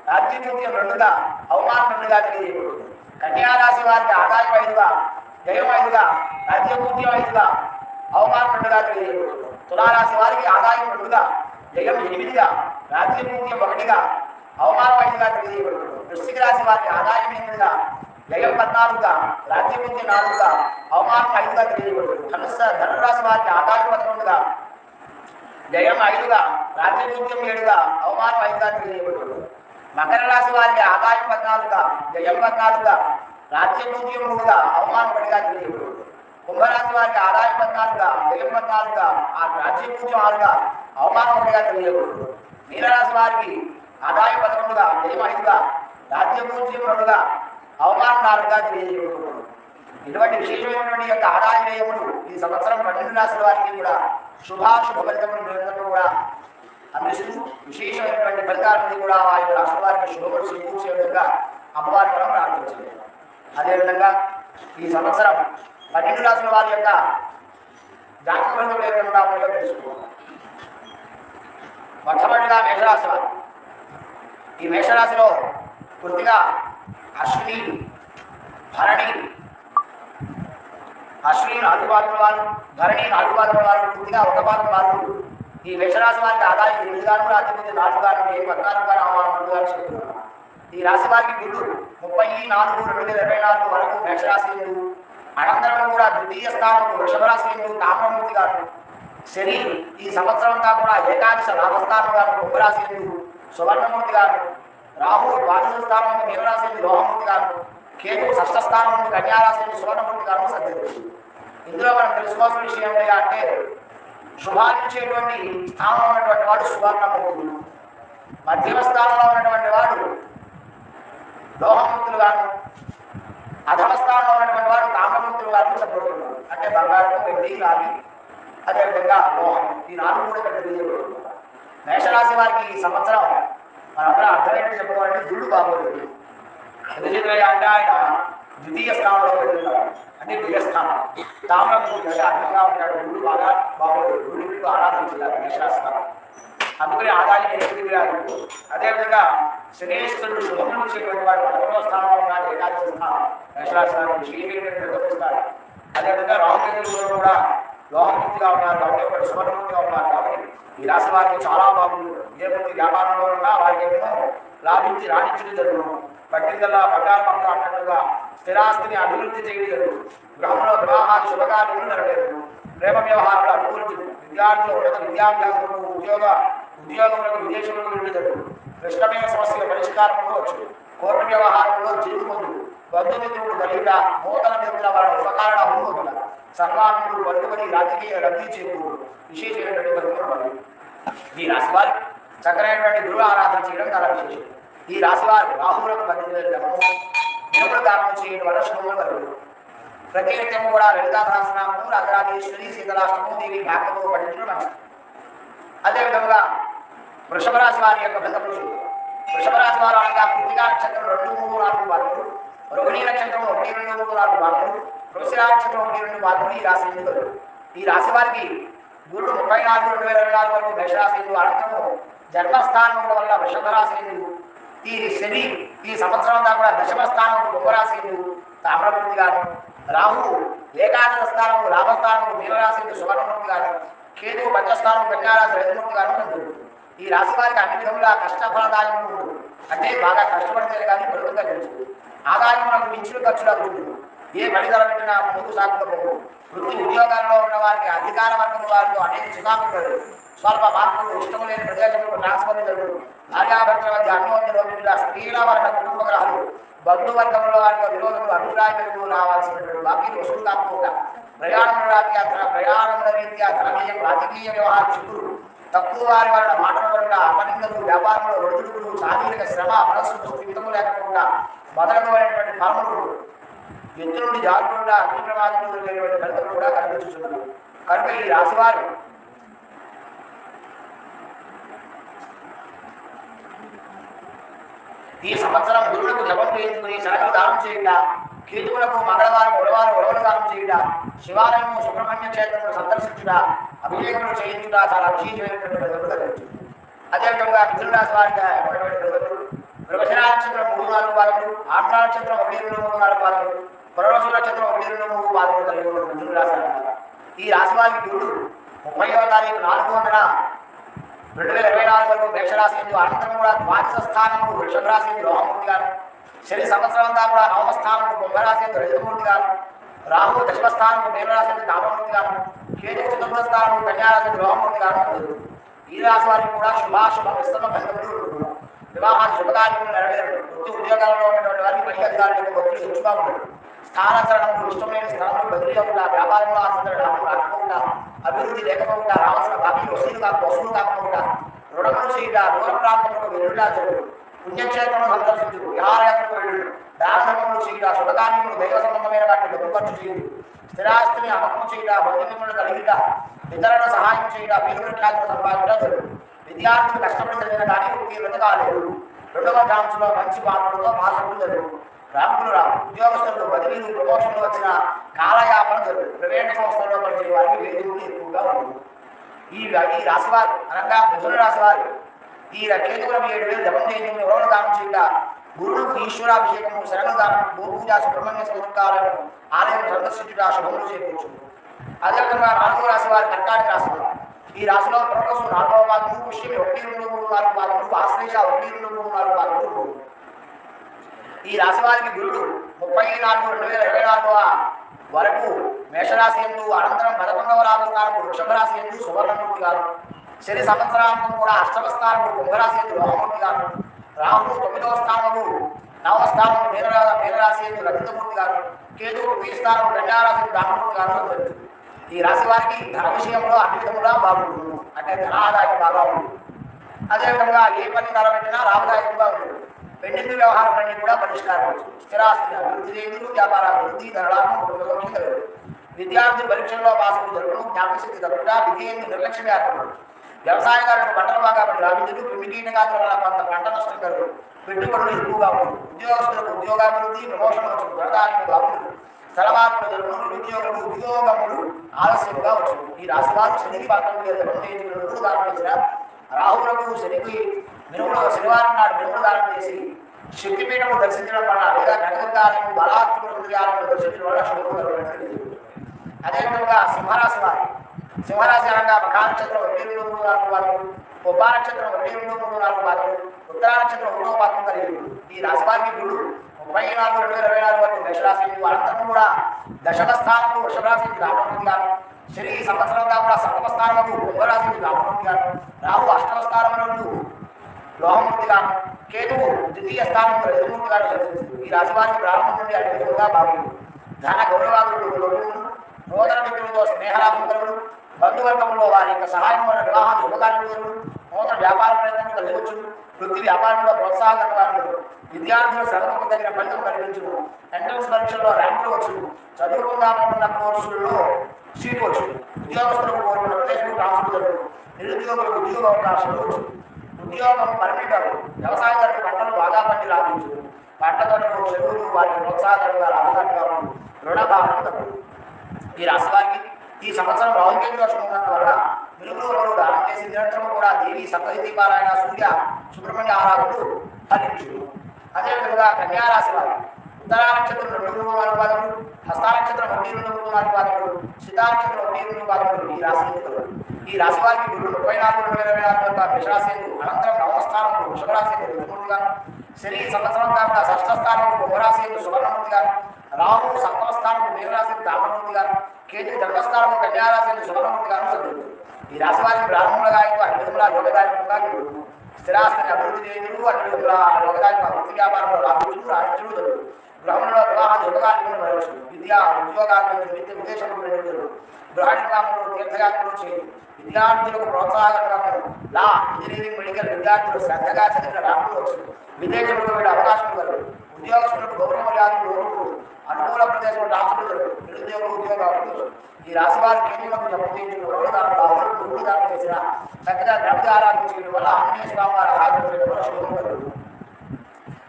రాజ్య పూజ్యం 2గా, అవమానం 2గా తెలియజేయబడుతుంది. కన్యా రాశి వారికి ఆదాయం 5గా, వ్యయం 5గా, రాజ్య పూజ్యం 5గా, అవమానం 2గా తెలియజేయబడుతుంది. తులారాశి వారికి ఆదాయం 2గా, వ్యయం 8గా, రాజ్య పూజ్యం 1గా, అవమానం 5గా తెలియజేయబడుతుంది. వృశ్చిక రాశి వారికి ఆదాయం 8గా, వ్యయం 14గా, రాజ్య పూజ్యం 4గా, అవమానం 5గా తెలియజేయబడుతుంది. ధనురాశి వారికి ఆదాయం 11గా, వ్యయం 5గా, రాజ్య పూజ్యం 7గా, అవమానం 5గా తెలియజేయబడుతుంది. మకర రాశి వారికి ఆదాయం 14గా, వ్యయం 14గా, రాజ్య పూజ్యం 3గా, అవమానం 1గా తెలియజేయబడుతుంది. కుంభరాశి వారికి ఆదాయం 14గా, వ్యయం 14గా, రాజ్య పూజ్యం 6గా, అవమానం 1గా తెలియజేయబడుతుంది. మీనరాశి వారికి ఆదాయం 11గా, వ్యయం 5గా, రాజ్య పూజ్యం 2గా, అవమానం 4గా తెలియజేయబడుతుంది. ఇటువంటి విశేషమైనటువంటి యొక్క ఆదాయ వ్యయములు ఈ సంవత్సరం 12 రాశుల వారికి కూడా శుభాశుభ ఫలితములు కూడా అందిస్తూ విశేషమైనటువంటి ఫలితాలని కూడా ఆ యొక్క రాష్ట్ర వారికి శుభములు చేకూర్చే విధంగా అమ్మవారి మనం ప్రార్థించింది. అదేవిధంగా ఈ సంవత్సరం 12 రాశుల వారి యొక్క జాతక ఫలితం లేకుండా తెలుసుకోవాలి. మొట్టమొదటిగా మేషరాశి వారు. ఈ మేషరాశిలో పూర్తిగా అశ్విని, భరణి, అశ్విని 4 పాదముల వారు, భరణి 4 పాదముల వారు, పూర్తిగా 1 పాదం వారు. ఈ మేషరాశి వారికి ఆదాయం 8గాను, రాజ్యపూజ్యం 4గాను, 14గాను, అవమానం 3గాను చెప్తున్నారు. ఈ రాశి వారికి గురుడు 30/4/2024 వరకు మేషరాశి ఎందు, అనంతరం కూడా ద్వితీయ స్థానం వృషభ రాశి ఎందు తామ్రమూర్తి గారు, శని ఈ సంవత్సరం అంతా కూడా ఏకాదశ లాభస్థానం గారు కుంభరాశి ఎందు సువర్ణమూర్తి గారు, రాహు ద్వాదశ స్థానం మీనరాశి ఎందు లోహమూర్తి గారు, కేతు షష్ఠ స్థానం నుండి కన్యారాశి ఎందు సువర్ణమూర్తి గారు సత్యదృష్టి. ఇందులో మనం తెలుసుకోవాల్సిన విషయం ఏంటంటే శుభాన్నిచ్చేటువంటి స్థానంలో ఉన్నటువంటి వాడు సువర్ణమూర్తులు, మధ్యమ స్థానంలో ఉన్నటువంటి వాడు లోహమూర్తులు గాను, అధమ స్థానంలో ఉన్నటువంటి వాడు తామ్రమూర్తులు గారు చెప్పబడుతున్నారు. అంటే బంగారం, వెండి, రాగి, అదేవిధంగా లోహం, ఈ 4 కూడా ఇక్కడ తెలియజేయబడుతున్నారు. మేషరాశి వారికి ఈ సంవత్సరం మనందరం అర్థమేంటి చెప్పుకోవాలంటే దుడ్డు బాగోలేదు. ఎందుకంటే అంటే ఆయన ద్వితీయ స్థానంలో పెడుతున్నారు, అంటే ద్వితీయస్థానం. తామ్రమూర్తి అంటే అర్థంగా ఉంటాడు, దుడ్డు బాగా బాగోలేదు, దుడ్డు ఆరాధించారు మేషరాశి వారు. అందుకని ఆదాయం 8. అదేవిధంగా శనేశ్వరుడు శుభములు వచ్చేటువంటి వాడు 11వ స్థానంలో ఉన్నాడు, ఏకాదశ స్థానం. మేషరాశి వారికి శ్రీవీరుడు. అదేవిధంగా రాహుకేతులు కూడా లోహమూర్తిగా ఉన్నారు కాబట్టి, సువర్ణమూర్తిగా ఉన్నారు కాబట్టి ఈ రాశి వారికి చాలా బాగుంది. ఏ ప్రతి వ్యాపారంలో ఉన్నా వారికి ఏమో లాభించి రాణించడం జరుగును. పట్టిందల్లా బంగారం అన్నట్టుగా స్థిరాస్తిని అభివృద్ధి చేయడం జరుగుతుంది. గృహంలో వివాహాలు శుభకార్యములు నెరవేరును. ప్రేమ వ్యవహారాలు అనుకూలించదు. విద్యార్థులు ఉన్నత విద్యాభ్యాసములకు ఉద్యోగములకు విదేశములకు వెళ్ళదు. క్లిష్టమైన సమస్యల పరిష్కారంలో వచ్చు. కోర్టు వ్యవహారంలో జీవితముందు బంధుమిత్రులు కలిగిన నూతన మిత్రుల వారి ఉపకారణ హోముల సన్మానములు పలుకుబడి రాజకీయ లబ్ధి చేకూరు విశేషమైనటువంటి బతుకులు. ఈ రాశివారు చక్కనైనటువంటి గురువు ఆరాధన చేయడం చాలా విశేషం. ఈ రాశివారు రాహువులకు 18,000 జపము నిరుపుల దానం చేయడం వల్ల శుభములు కలుగుతాయి. ప్రతినిత్యము కూడా లలితా సహస్రనామము రాజరాజేశ్వరి సీతలాష్టము దేవి భాగవతము పఠించడం మంచిది. అదేవిధంగా వృషభ రాశి వారి యొక్క బృందములు వృషభ రాశి వారు అనగా కృతికా నక్షత్రం 2, 3, 4 పాదములు, రోహిణీ నక్షత్రం 1, 2, 3, 4 పాదములు, వృషభ నక్షత్రం 1, 2 పాదములు ఈ రాశి ఎందుకు. ఈ రాశి వారికి గురుడు 34, 2024 వరకు మేషరాశి ఎందు అనంతరము జన్మస్థానం వల్ల వృషభ రాశి ఎందు ఈ శని ఈ సంవత్సరం అంతా కూడా దశమ స్థానం కుంభరాశి ఎందు తామ్రమూర్తి గాను, రాహు ఏకాదశ స్థానము లాభస్థానము మీనరాశి ఎందు సువర్ణమూర్తి గాను, కేతు పంచస్థానం కన్యారాశి రజమూర్తి గాను నందుడు. ఈ రాశి వారికి అన్ని విధముల కష్టఫలదాయము ఉండదు. అంటే బాగా కష్టపడితే కానీ బరువుగా తెలుసు. ఆదాయం మనకు మించిన ఖర్చులకు ఉండదు. ఏ పని తలపెట్టినా ముందుకు సాగుతూ వృత్తి ఉద్యోగాల్లో ఉన్న వారికి అధికార వర్గం వారితో అనేక చికాకులు, స్వల్ప మార్పులు, ఇష్టం లేని ప్రదేశంలో ట్రాన్స్ఫర్లు జరుగుతుంది. భార్యాభర్తల మధ్య అన్యోన్య స్త్రీల వర్గ కుటుంబ గ్రహాలు బంధువర్గంలో వారితో విరోధములు అభిప్రాయాలు రావాల్సినటువంటి బాకీలు వసూలు కాకుండా ప్రయాణముల రీత్యా ధనవ్యయం రాజకీయ వ్యవహార చిక్కులు తక్కువ వారి వలన మాటల వలన అపనిందలు వ్యాపారంలో ఒడిదుడుకులు శారీరక శ్రమ మనస్సుకు స్థితము లేకుండా మొదలైనటువంటి ఫలములు ఎత్తు నుండి జాగ్రత్తగా అగ్ని ప్రమాదంలో జరిగేటువంటి ఫలితములు కూడా కనిపించుతున్నారు. కనుక ఈ రాశివారు ఈ సంవత్సరం గురువులకు జపం చేసుకుని శనగలు దానం చేయుట, కేతువులకు మంగళవారం ఉడవలు దానం చేయుట, శివాలయము సుబ్రహ్మణ్య క్షేత్రమును సందర్శించుట, అభిషేకములు చేయించుట చాలా విశేషమైనటువంటి. అదేవిధంగా మిథున రాశి వారికి వృషభ నక్షత్రం 3, 4 పాదములు, ఆంధ్ర నక్షత్రం 1, 2, 3, 4 పాదములు, పునర్వసు నక్షత్రం 1, 2, 3 పాదములు కలిగి ఉన్న మిథున రాశి. ఈ రాశి వారికి గురుడు 30వ తారీఖు 4/4/2024 వరకు మేషరాశి ఎందు అనంతరం కూడా ద్వాదశ స్థానము వృషభ రాశి ఎందు లోహమూర్తి గారు, శని సంవత్సరం అంతా కూడా నవమ స్థానము కుంభరాశి ఎందు రజతమూర్తి గారు, రాహు దశమ స్థానము మీనరాశి ఎందు తామ్రమూర్తి గారు, కేతు చతుర్థ స్థానము కన్యారాశి ఎందు లోహమూర్తి గారు. ఈ రాశి వారికి కూడా శుభాశుభ మిశ్రమ ఫలితములు, వివాహాది శుభకార్యములు నెరవేరు. వృత్తి ఉద్యోగాలలో ఉన్నటువంటి వారికి పై అధికారుల యొక్క ఒత్తిడి హెచ్చుగా ఉండదు. స్థానాంతరణము ఇష్టం లేని స్థానంలో బదిలీ అవ్వకుండా, వ్యాపారంలో ఆశించడం రాకపోకుండా, అభివృద్ధి లేకపోకుండా, రావాల్సిన బాకీ వసూలు కాకుండా, రుణములు చేయుట, దూర ప్రాంతంలో వెలుడా జరుగు, పుణ్యక్షేత్రము సందర్శించు, విహారయాత్రకు వెళ్ళు, దాన ధర్మములు చేయుట, శుభకార్యములు దైవ సంబంధమైన వాటిని డబ్బు ఖర్చు చేయుడు, స్థిరాస్తిని అమ్మకం చేయుట, బంధుమిత్రులను కలిగిట, ఇతరులను సహాయం చేయుట, పేరు ఖ్యాతులు సంపాదించడం జరుగు. విద్యార్థులు కష్టపడి చదివిన కానీ ఉత్తీర్ణత కాలేదు. 2వ ఛాన్స్లో మంచి మార్పులతో పాసములు జరుగు. ర్యాంకులు రావు. ఉద్యోగస్తులకు బదిలీలు ప్రమోషన్లు వచ్చిన కాలయాపన జరుగు. ప్రైవేట్ సంస్థల్లో పనిచేసే వారికి వేదికలు ఎక్కువగా ఉంటుంది. ఈ రాశివారు అనగా మిథున రాశివారు ఈ కేతువుల 7,000 జపం చేయించుకుని ఎవరు దానం చేయుట, గురువుకు ఈశ్వరాభిషేకము, శరణు దానం, గోపూజ, సుబ్రహ్మణ్య సంస్కారాలను ఆలయం సందర్శించుట శుభములు చేకూర్చును. అదేవిధంగా 4వ రాశి వారి కర్కాటక రాశి వారు. ఈ రాశిలో పునర్వసు 4వ పాదము, పుష్యమి 1, 2, 3, 4 పాదములు, ఆశ్లేష 1, 2, 3, 4 పాదములు. ఈ రాశి వారికి గురుడు 34/2024 వరకు మేషరాశి ఎందు అనంతరం 11వ లాభస్థానము వృషభ రాశి ఎందు సువర్ణమూర్తి గారు, శని సంవత్సరాంతం కూడా అష్టమ స్థానము కుంభరాశి ఎందు లోహమూర్తి గారు, రాహు 9వ స్థానము నవమ స్థానము మీనరాశి ఎందు రజతమూర్తి గారు, కేతువు 1వ స్థానము కన్యారాశి ఎందు రామమూర్తి గారు. ఈ రాశి వారికి ధన విషయంలో అన్ని విధములా బాగుంటుంది. అంటే ధన ఆదాయం బాగా ఉంటుంది. అదేవిధంగా ఏ పని తలపెట్టినా లాభదాయకంగా ఉంటుంది. పెండింగ్ వ్యవహారాలన్నీ కూడా పరిష్కారం. స్థిరాస్తి అభివృద్ధి చేయుడు, వ్యాపారాభివృద్ధి, ధనలాభం, కుటుంబం కలదు. విద్యార్థులు పరీక్షల్లో పాసులు జరుగును, జ్ఞాపకశక్తి తగ్గుట, విధేయుని నిర్లక్ష్యం ఏర్పడదు. వ్యవసాయదారులకు పంటలు బాగా పడి అభివృద్ధి, క్రిమికీటకాదుల వల్ల కొంత పంట నష్టం కలదు. పెట్టుబడులు ఎక్కువగా ఉంటుంది. ఉద్యోగస్తులకు ఉద్యోగాభివృద్ధి, ప్రమోషన్ వచ్చును, ధనదానికి బాగుంటుంది. స్థలమార్పులు జరుగును, ఉద్యోగములు ఆలస్యంగా వచ్చును. ఈ రాశి వారు శనికి 19 దానం చేసిన రాహువులకు శనికి శనివారం నాడు మినుములు దానం చేసి శక్తిపీఠము దర్శించడం వల్ల లేదా గణగంగాలయం బలాత్మక దర్శించడం వల్ల శుభకరమైనది. అదేవిధంగా సింహరాశి వారు. సింహరాశి అనగా మఖా నక్షత్రం 1, 2, 3, 4 పాదములు, ఉబ్బ నక్షత్రం 1, 2, 3, 4 పాదములు, ఉత్తరా నక్షత్రం 1వ పాదం కలిగి ఈ రాశి వారికి గురుడు 34 వరకు మేషరాశి వాళ్ళందరూ కూడా దశమ స్థానంలో వృషభరాశి రామమూర్తి గారు, శని ఈ సంవత్సరంగా కూడా సప్తమ స్థానంలో కుంభరాశి రామమూర్తి గారు, రాహు అష్టమ స్థానంలో లోహమూర్తి గారు, కేతువు ద్వితీయ స్థానంలో యదుమూర్తి గారు సంచరిస్తారు. ఈ రాశి వారికి ప్రారంభం నుండి అన్ని విధంగా బాగుంది. ధన గౌరవాదులు, నూతన మిత్రులతో స్నేహలాభం కలుగుడు, బంధువర్గంలో వారి యొక్క సహాయం వల్ల వివాహాలు శుభకార్యములు జరుగుడు, నూతన వ్యాపార ప్రయత్నం కలిగొచ్చు, వృత్తి వ్యాపారంలో ప్రోత్సాహకరమైన విద్యార్థుల శ్రమకు తగిన ఫలితం కనిపించును, ఎంట్రన్స్ పరీక్షల్లో ర్యాంకులు వచ్చు, చదువుకుందామనుకున్న కోర్సుల్లో సీట్ వచ్చు, ఉద్యోగస్తులకు కోరుకున్న ప్రదేశం ట్రాన్స్ఫర్ జరుగుడు, నిరుద్యోగులకు ఉద్యోగ అవకాశాలు వచ్చు, ఉద్యోగం పరిమితాలు, వ్యవసాయదారులు పంటలు బాగా పండి లాభించు, పంట తోటలు చెరువులు వారికి ప్రోత్సాహకరంగా లాభకారిగా రుణభారం తగ్గుడు. ఈ రాశి వారికి ఈ సంవత్సరం రాహుకేతు దోషం ఉన్నందువల్ల వెలుగులో దానం చేసి నిరంతరం కూడా దేవి సప్తహితి పారాయణ, సూర్య సుబ్రహ్మణ్య ఆరాధనలు ఫలించు. అదేవిధంగా కన్యారాశి వారు ఉత్తరా నక్షత్రం 2, 3, 4 పాదములు, హస్తా నక్షత్రం 1, 2, 3, 4 పాదములు, శితా నక్షత్రం 1, 2 పాదములు ఈ రాశి. ఈ రాశి వారికి గురుడు 34, 2024 వరకు మేషరాశి అనంతరం నవమస్థానంలో వృషభరాశి యదుమూర్తి గారు, శని సంవత్సరం కాకుండా షష్ఠ స్థానంలో కుంభరాశి సువర్ణమూర్తి గారు, రాహు సప్తమ స్థానంలో మీనరాశి రామమూర్తి గారు, కేతు ధర్మస్థానంలో కన్యారాశి సువర్ణమూర్తి గారు సంచరిస్తారు. ఈ రాశి వారికి ప్రారంభంగా అన్ని విధములా యోగదాయకంగా స్థిరాస్తిని అభివృద్ధి చేయదు, అన్ని విధములా యోగదాయక వృత్తి వ్యాపారంలో లాభించు, రాణించు జరుగుతుంది. గృహంలో వివాహ శుభకార్యములు నెరవేర్చు, విద్యా ఉద్యోగాలు నిత్య విదేశంలో నెరవేర్చు, గృహాణికాములు తీర్థయాత్రలు చేయు, విద్యార్థులకు ప్రోత్సాహకరంగా లా, ఇంజనీరింగ్, మెడికల్ విద్యార్థులు శ్రద్ధగా చదివిన ర్యాంకులు వచ్చు, విదేశంలో వెళ్ళే అవకాశం కలదు, ఉద్యోగస్తులకు గౌరవ మర్యాదలు లోటు, అనుకూల ప్రదేశంలో ట్రాన్స్ఫర్ జరుగుతుంది, నిరుద్యోగులు ఉద్యోగాలు. ఈ రాశి వారి కేంద్రంలో జపం చేసిన చక్కగా ద్రవ్య ఆరాధన చేయడం వల్ల ఆంజనేయ స్వామి వారి ఆరాధన చేయడం వల్ల శుభం కలుగుతుంది.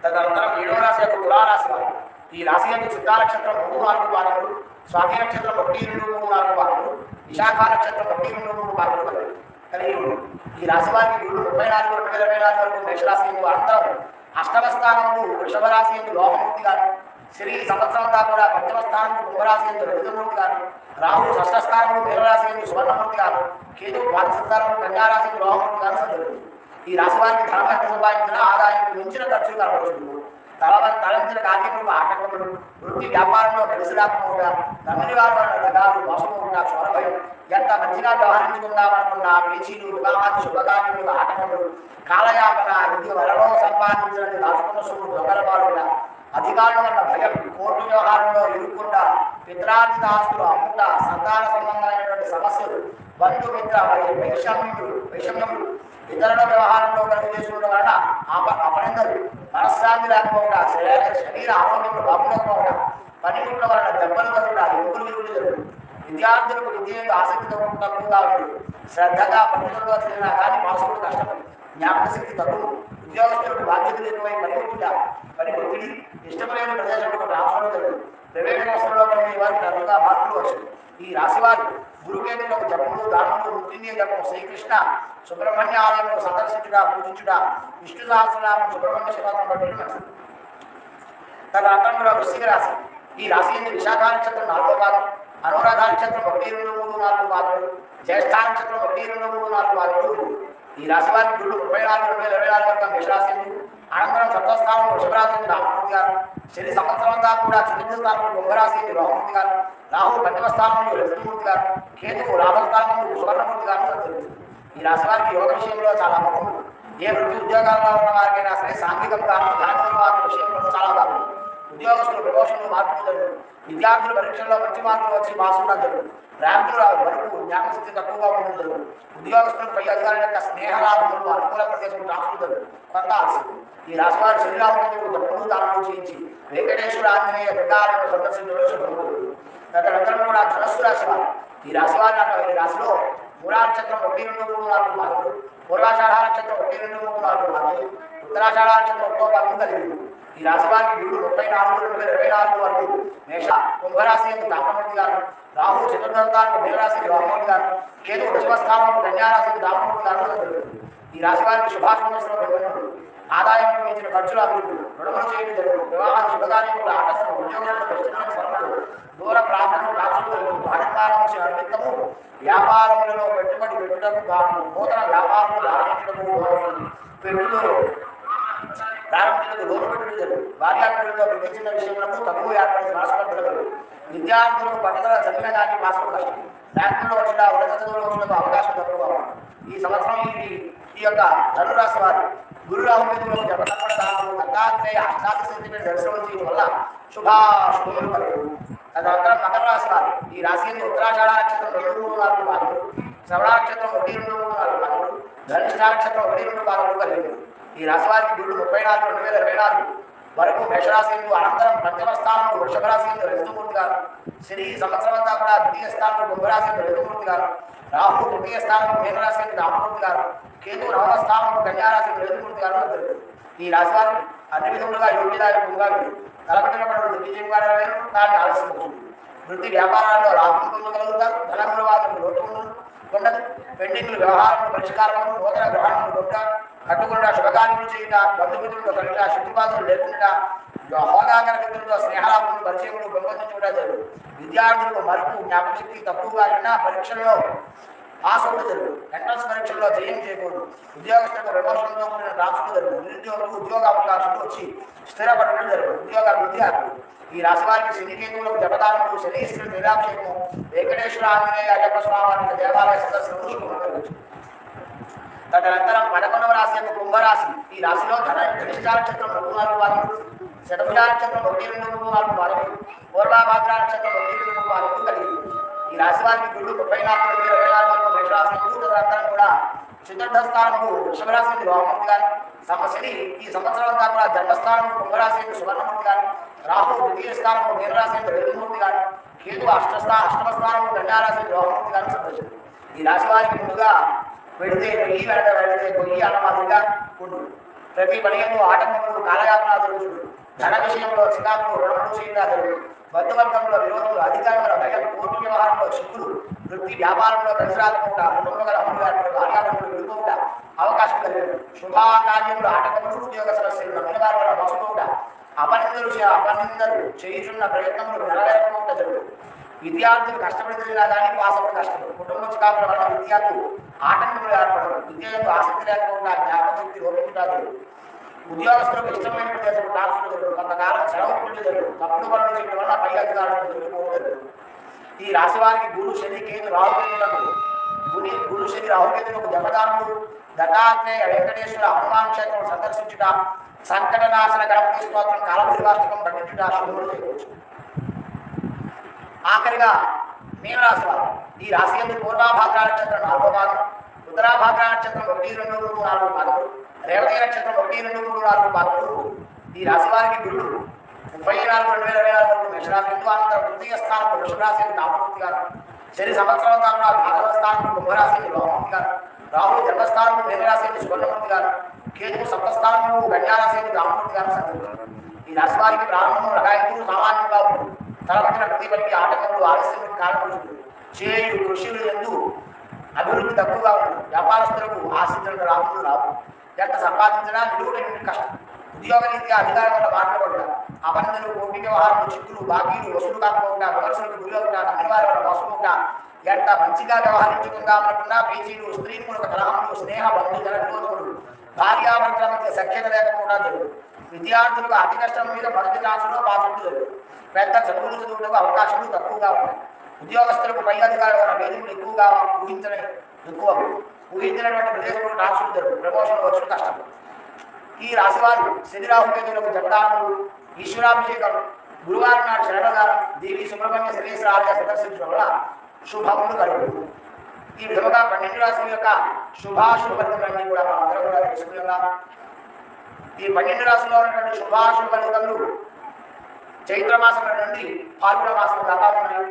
తదనంతరం 7వ రాశి యొక్క తులారాశి వారు ఈ రాశి యొక్క చిత్తా నక్షత్రం 3, 4 పాదములు, స్వాతి నక్షత్రం 1, 2, 3, 4 పాదములు, విశాఖ నక్షత్రం 1, 2, 3 పాదములు కలిగి ఈ రాశి వారికి 34, 2024 వరకు మేషరాశి అనంతరం అష్టమ స్థానము వృషభ రాశి లోహమూర్తి గారు, శని సంవత్సరంగా కూడా పంచమ స్థానము కుంభరాశి యదుమూర్తి గారు, రాహు షష్ఠ స్థానము మీనరాశి సువర్ణమూర్తి గారు, కేతు ద్వాదశ స్థానము కన్యారాశి లోహమూర్తి గారు సంచరిస్తారు. ఈ రాశి వారికి ధనమహత్య సంపాదించిన ఆదాయానికి మించిన ఖర్చులు కనబడుతుంది. తలంచిన కార్యక్రమం ఆటంకములు, వృత్తి వ్యాపారంలో కలిసి రాకపోవడం, నమ్మిన వారి రకాలు మోసపోకుండా చోరభయం, ఎంత మంచిగా వ్యవహరించుకుందామనుకున్న పేచీలు, వివాహాలు శుభకార్యములు ఆటంకములు, కాలయాపన, ఇది వలలో సంపాదించినది దాచుకున్న సొమ్ము దొంగలపాలుగా, అధికారుల వల్ల భయం, కోర్టు వ్యవహారంలో ఇరుక్కుండా, పిత్రార్జిత ఆస్తులు అమ్ముట, సంతాన సంబంధమైనటువంటి సమస్యలు, బంధుమిత్ర వైషమ్యములు, ఇతరుల వ్యవహారంలో కలిగి చేసుకోవడం వలన అపనిందలు, మనశ్శాంతి లేకపోవడం, శరీర ఆరోగ్యంలో బాగుండకపోవడం, పనిముట్ల వలన దెబ్బలు కలుగుట, ఎముకలు విరుగులు జరుగుతుంది. విద్యార్థులకు విద్య ఆసక్తి తక్కువగా ఉంటుంది. శ్రద్ధగా పనిలో తిరిగినా కానీ మాసుకుడు కష్టం, జ్ఞాపక శక్తి తక్కువ, ఉద్యోగస్తులకు బాధ్యతలు ఎక్కువై పని ఒత్తిడి, ఇష్టమైన ప్రదేశంలో ట్రాన్స్ఫర్ జరుగుతుంది. ప్రైవేట్ సంస్థల్లో పని వారికి తరచుగా మార్పులు వచ్చాయి. ఈ రాశివారు గురుకేతులకు జపములు, దానములు, మృత్యుంజయ జపం, శ్రీకృష్ణ సుబ్రహ్మణ్య ఆలయంలో సందర్శించుట, పూజించుట, విష్ణు సహస్రనామం, సుబ్రహ్మణ్య శివాత్మ బట్టి మంచిది. తదనంతరంలో వృశ్చిక రాశి ఈ రాశి విశాఖ నక్షత్రం 4వ పాదం, అనురాధ నక్షత్రం 1, 2, 3, 4 పాదములు, జ్యేష్ఠ నక్షత్రం 1, 2, 3, 4 పాదములు. ఈ రాశి వారికి గురుడు 34, 2024 వరకు మేషరాశి అనంతరం సప్తస్థానంలో వృషభరాశి రామమూర్తి గారు, శని సంవత్సరంగా కూడా చతుర్థ స్థానంలో కుంభరాశి లోహమూర్తి గారు, రాహు పంచమ స్థానంలో యదుమూర్తి గారు, కేతువు లాభస్థానంలో సువర్ణమూర్తి గారు సంచరిస్తుంది. ఈ రాశి వారికి యోగ విషయంలో చాలా బాగుంది. ఏ వృత్తి ఉద్యోగాల్లో ఉన్న వారికైనా సరే సాంఘికంగా ధన విషయంలో చాలా బాగుంది. ఉద్యోగస్తులు ప్రమోషన్లు మార్పులు జరుగుతుంది. విద్యార్థులు పరీక్షల్లో మంచి మార్కులు వచ్చి పాసులు జరుగుతుంది. ర్యాంకుల వరకు జ్ఞాపకశక్తి తక్కువగా ఉండడం జరుగుతుంది. ఉద్యోగస్తులకు పై అధికారుల యొక్క స్నేహలాభములు, అనుకూల ప్రదేశం ట్రాన్స్ఫర్ జరుగుతుంది. కొంత ఆలస్యం. ఈ రాశి వారి శరీరాలను తప్పులు దానం చేయించి వెంకటేశ్వర ఆంజనేయ విగ్రహాలను సందర్శించడం. తదనంతరం కూడా ధనస్సు రాశి వారు ఈ రాశి వారి ఈ రాశిలో మూలా నక్షత్రం 1, 2, 3, 4 పాదములు, పూర్వాషాఢ నక్షత్రం 1, 2, 3, 4 పాదములు, ఉత్తరాషాఢ నక్షత్రం 1వ పాదము కలిగి ఈ రాశి వారికి గురుడు 34, 2024 వరకు మేష కుంభరాశి రామమూర్తి గారు, రాహు చతుర్థానికి మేఘరాశి రామమూర్తి గారు, కేతు వృషభ స్థానంలో కన్యారాశి రామమూర్తి గారు. ఈ రాశి వారికి శుభాశంసలు, ఆదాయం మించిన ఖర్చులు అభివృద్ధి, రుణములు చేయడం జరుగుతుంది. వివాహాలు శుభకార్యములు, ఆకర్షణ, ఉద్యోగాలు, దూర ప్రాంతంలో రాష్ట్రంలో భారతకాలం నిమిత్తము వ్యాపారములలో పెట్టుబడి పెట్టడం గాను, నూతన వ్యాపారములు ఆరంభించడము, పెట్టుబడులు ప్రారంభించడానికి లోపడి జరుగుతుంది. భార్యాపిల్లలతో ప్రతి చిన్న విషయంలో తక్కువ ఏర్పడి మనస్పర్ధలు విద్యార్థులకు పట్టుదల చదివిన కానీ మాసం కష్టం. బ్యాంకుల్లో వచ్చిన ఉన్నతలో వచ్చిన అవకాశం తక్కువ. ఈ సంవత్సరం ఈ యొక్క ధనురాశి వారు గురు రాహుకేతువులకు జపతపడతాను దత్తాత్రేయ అష్టాదశ దర్శనం చేయడం వల్ల శుభాశుభములు కలుగు. తదనంతరం మకర రాశి వారు ఈ రాశి ఉత్తరాషాఢ నక్షత్రం 2-3 పాదములు, శ్రవణ నక్షత్రం 1-2-3 పాదములు, ధనిష్ఠ నక్షత్రం 1-2 పాదములు కలిగి. ఈ రాశి వారికి గురుడు 34-2024 వరకు మేషరాశి అనంతరం పంచమ స్థానంలో వృషభ రాశి రజతమూర్తి గారు, శని సంవత్సరం అంతా కూడా ద్వితీయ స్థానంలో కుంభరాశి రజతమూర్తి గారు, రాహు తృతీయ స్థానంలో మీనరాశి రామమూర్తి గారు, కేతు నవమ స్థానంలో కన్యారాశి రజతమూర్తి గారు. ఈ రాశి వారు అన్ని విధములుగా యోగ్యదాయకంగా తలపెట్టినప్పుడు విజయం గారు దాన్ని ఆలస్యం వృత్తి వ్యాపారాల్లో లాభం పొందగలుగుతారు. ధనములవాదులకు లోటు ఉండదు. పెండింగ్లు వ్యవహారంలో పరిష్కారం, నూతన గ్రహణములు కొట్ట కట్టుకుండా శుభకార్యములు చేయుట, బంధుమిత్రులతో కలిగిన శత్రుబాధలు లేకుండా హోదాకర మిత్రులతో స్నేహలాభములు పరిచయములు పెంపొందించడం జరుగుతుంది. విద్యార్థులకు మరుపు జ్ఞాపకశక్తి తక్కువగా ఉన్న పరీక్షల్లో పాస్ అవుతూ జరుగుతుంది. ఎంట్రన్స్ పరీక్షల్లో జయం చేయకూడదు. ఉద్యోగస్తులకు ప్రమోషన్తో కూడిన ట్రాన్స్ఫర్ జరుగుతుంది. నిరుద్యోగులకు ఉద్యోగ అవకాశాలు వచ్చి స్థిరపడడం జరుగుతుంది. ఉద్యోగ విద్యార్థులు ఈ రాశి వారికి శనికేతువులకు జపదానములు, శనీశ్వరుడు నిరాక్షేపము, వెంకటేశ్వర ఆంజనేయ అయ్యప్ప స్వామి దేవాలయ సదస్సులు. తదనంతరం 11వ రాశి యొక్క కుంభరాశి. ఈ రాశిలో ధనిష్ఠ నక్షత్రం 3-4 పాదములు, శతభిష నక్షత్రం 1-2-3 పాదములు, పూర్వాభాద్ర నక్షత్రం 1-2 పాదములు కలిగి. ఈ రాశి వారికి గురుడు 34-2024 వరకు మేషరాశి. తదనంతరం కూడా చతుర్థ స్థానము వృషభరాశి రామమూర్తి గారు, శని ఈ సంవత్సరం అంతా కూడా జన్మస్థానము కుంభరాశి సువర్ణమూర్తి గారు, రాహు ద్వితీయ స్థానము మీనరాశి రజతమూర్తి గారు, కేతు అష్టమ స్థానము కన్యారాశి రామమూర్తి గారు సందర్శించారు. ఈ రాశి వారికి ముందుగా వెళితే వెళితే పొయ్యి అన్నమాదిరిగా ఉంటుంది. ప్రతి పనియంలో ఆటంకములు కాలయాపన జరుగుతుంది. ధన విషయంలో చికాకులు, రుణములు చేయగా జరుగుతుంది. బంధువర్గంలో విరోధములు, అధికారుల భయం, కోర్టు వ్యవహారంలో చిక్కులు, వృత్తి వ్యాపారంలో కలిసిరాకుండా, కుటుంబ భార్యాభర్తలు విడిపోకుండా అవకాశం కలిగింది. శుభాకార్యములు ఆటంకములు, ఉద్యోగ సమస్యలు, నమ్మినవారి వల్ల మోసపోకుండా, అపనిందలు చేయుచున్న ప్రయత్నములు నెరవేరకుండా జరుగుతుంది. విద్యార్థులు కష్టపడి తిరిగినా కానీ పాసపడి కష్టపడు. కుటుంబ చికాకుల వల్ల విద్యార్థులు ఆటంకములు ఏర్పడదు. విద్యలో ఆసక్తి లేకుండా జ్ఞాపకశక్తి లోపించారు. ఉద్యోగస్తులకు ఇష్టమైన ప్రదేశం ట్రాన్స్ఫర్ జరుగుతుంది. కొంతకాలం సెలవు జరుగుతుంది. తప్పుడు పనులు చేయడం వల్ల పై అధికారులకు జరిగిపోతుంది. ఈ రాశి వారికి గురు శని కేతు రాహుకేతులకు గురు శని రాహుకేతులకు జపదానములు, దత్తాత్రేయ వెంకటేశ్వర హనుమాన్ క్షేత్రం సందర్శించుట, సంకటనాశన గణపతి స్తోత్రం, కాలభైరవాష్టకం పఠించుట శుభములు చేయవచ్చు. ఆఖరిగా మీనరాశి వారు. ఈ రాశి ఎందుకు పూర్వాభాద్ర నక్షత్రం 4వ పాదం, ఉత్తరాభాద్ర నక్షత్రం 1-2-3-4 పాదములు, రేవతి నక్షత్రం 1-2-3-4 పాదములు. ఈ రాశి వారికి గురుడు 34-2024 వరకు మేషరాశి. అనంతరం తృతీయ స్థానం వృషభరాశి రామమూర్తి గారు, శని సంవత్సరం తాను భాగవ స్థానం కుంభరాశి రామమూర్తి గారు, రాహుల్ జన్మస్థానం మీనరాశి సువర్ణమూర్తి గారు, కేతు సప్తస్థానము కన్యారాశి రామమూర్తి గారు సందర్శించారు. ఈ రాశి వారికి ప్రారంభం రకాయకులు సామాన్యంగా ఉంటుంది. తలపట్టిన ప్రతి పనికి ఆటంకములు, ఆలస్యములు కారణమవుతుంది. చేయు కృషులు ఎందు అభివృద్ధి తక్కువగా ఉంటుంది. వ్యాపారస్తులకు ఆశించిన రాములు రావు. ఎంత సంపాదించినా నిలువుటటువంటి కష్టం. ఉద్యోగ రీత్యా అధికారం వల్ల మాట్లాడబడ్డా అపనిందలు, కోటి వ్యవహారాలు, చిక్కులు, బాకీలు వసూలు కాకపోకుండా, విమర్శలకు గురి అవుతా, అనివార్య వల్ల మోసపోకుండా, ఎంత మంచిగా వ్యవహరించుకుందామనుకున్నా పేచీలు, స్త్రీమూలక కలహములు, స్నేహ బంధుజన విరోధములు, భార్యాభర్తల మధ్య సఖ్యత లేకపోవడా జరుగుతుంది. విద్యార్థులకు అతి కష్టం మీద మొదటి క్లాసులో పాసములు జరుగుతుంది. పెద్ద చదువులు చదువులకు అవకాశాలు తక్కువగా ఉన్నాయి. ఉద్యోగస్తులకు పై అధికారుల వల్ల వేదికలు ఎక్కువగా ఊహించినటువంటి ప్రదేశంలో ట్రాన్స్ఫర్ జరుగుతుంది. ప్రమోషన్ వచ్చుడు కష్టం. ఈ రాశివారు శని రాహుకేతువులకు జపదానములు, ఈశ్వరాభిషేకం, గురువారం నాడు శరణదానం, దేవి సుబ్రహ్మణ్య శనేశ్వర ఆలయ సందర్శించడం వల్ల శుభములు కలుగుతుంది. ఈ విధముగా 12 రాశుల యొక్క శుభాశుభఫలితాలన్నీ కూడా మనం అందరం కూడా తెలుసుకున్నాం. ఈ 12 రాశుల్లో ఉన్నటువంటి శుభాశుభ ఫలితములు చైత్రమాసం నుండి ఫాల్గుణ మాసం దాకా ఉన్నాయి.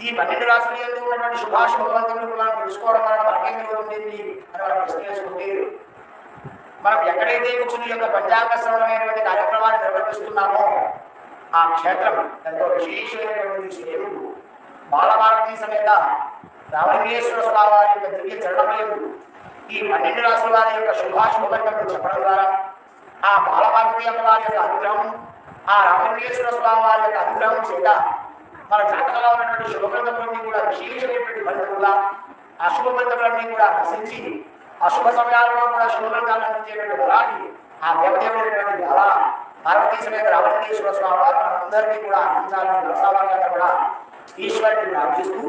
ఈ 12 రాశుల యందు ఉన్నటువంటి శుభాశుభ ఫలితములు మనం తెలుసుకోవడం వల్ల మనకేం జరుగుతుంది అని మనం ప్రశ్న చేసుకుంటే, మనం ఎక్కడైతే కూర్చుని యొక్క పంచాంగ శ్రవణమైనటువంటి కార్యక్రమాన్ని నిర్వహిస్తున్నామో ఆ క్షేత్రం ఎంతో విశేషమైనటువంటి శ్రేయుడు బాలభారతి సమేత రామలింగేశ్వర స్వామి వారి యొక్క దివ్య చరణమయుడు ఈ 12 రాశుల వారి యొక్క శుభాశుభ ఫలితములు చెప్పడం ద్వారా ఆ బాలభారతి అమ్మ వారి యొక్క అనుగ్రహం, ఆ రామలింగేశ్వర స్వామి వారి యొక్క అనుగ్రహం చేత మన జాతకంలో ఉన్నటువంటి శుభ ఫలితములన్నీ కూడా విశేషమైనటువంటి ఫలితముగా, అశుభ ఫలితములన్నీ కూడా నశించి అశుభ సమయాల్లో కూడా శుభ ఫలితాలను అందించేటువంటి వరాన్ని ఆ దేవదేవుడైనటువంటి అలా పార్వతీ సమేత రామలింగేశ్వర స్వామి వారు మనందరినీ కూడా అందించాలని మనసావాక్యంగా కూడా ఈశ్వరుడిని ప్రార్థిస్తూ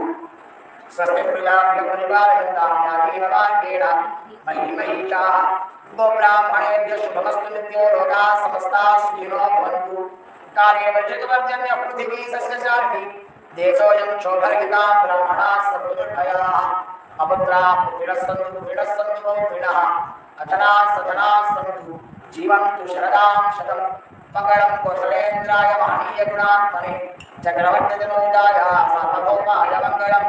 స్వస్తి ప్రజాభ్యపరివారయంతాన్యాయేన మహిమహీషాః గోబ్రాహ్మణేభ్యः శుభమస్తు నిత్యో లోకాः సమస్తాः సుఖినో భవంతు కాలే వర్షితవర్జన్య పృథివీ సస్యశాలినీ దేశోऽयं శోభరహితాः బ్రాహ్మణాः సन्तు నిర్భయాः అపుత్రాः పుత్రిణः పౌత్రిణः అధనాः సధనాः సन्तు జీవంతు శరదాం శతం మంగళం కోసలేంద్రాయ మహనీయ గుణాత్మనే చక్రవర్తితనూజాయ సార్వభౌమాయ మంగళం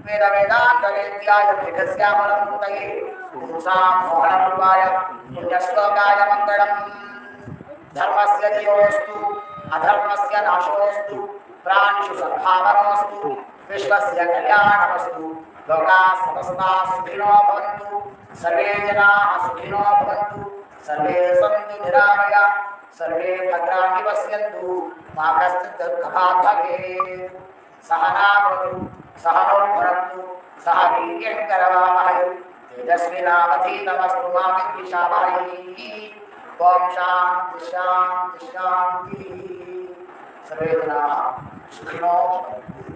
వేద వేదాంతవేద్యాయ మేఘశ్యామలమూర్తయే పుంసాం మోహనరూపాయ పుణ్యశ్లోకాయ మంగళం ధర్మస్య జయోస్తు అధర్మస్య నాశోస్తు ప్రాణిషు సద్భావనోస్తు విశ్వస్య కళ్యాణమస్తు లోకాः సమస్తాः సుఖినో భవంతు సర్వే జనాः సుఖినో భవంతు सर्वे सन्तु निरामया सर्वे भद्राणि पश्यन्तु मा कश्चित् दुःखभाग् भवेत् सहना भवतु सहनौ भुनक्तु सह वीर्यं करवावहै तेजस्विनावधीतमस्तु मा विद्विषावहै ॐ शान्ति शान्ति शान्तिः सर्वे जनाः सुखिनो भवन्तु।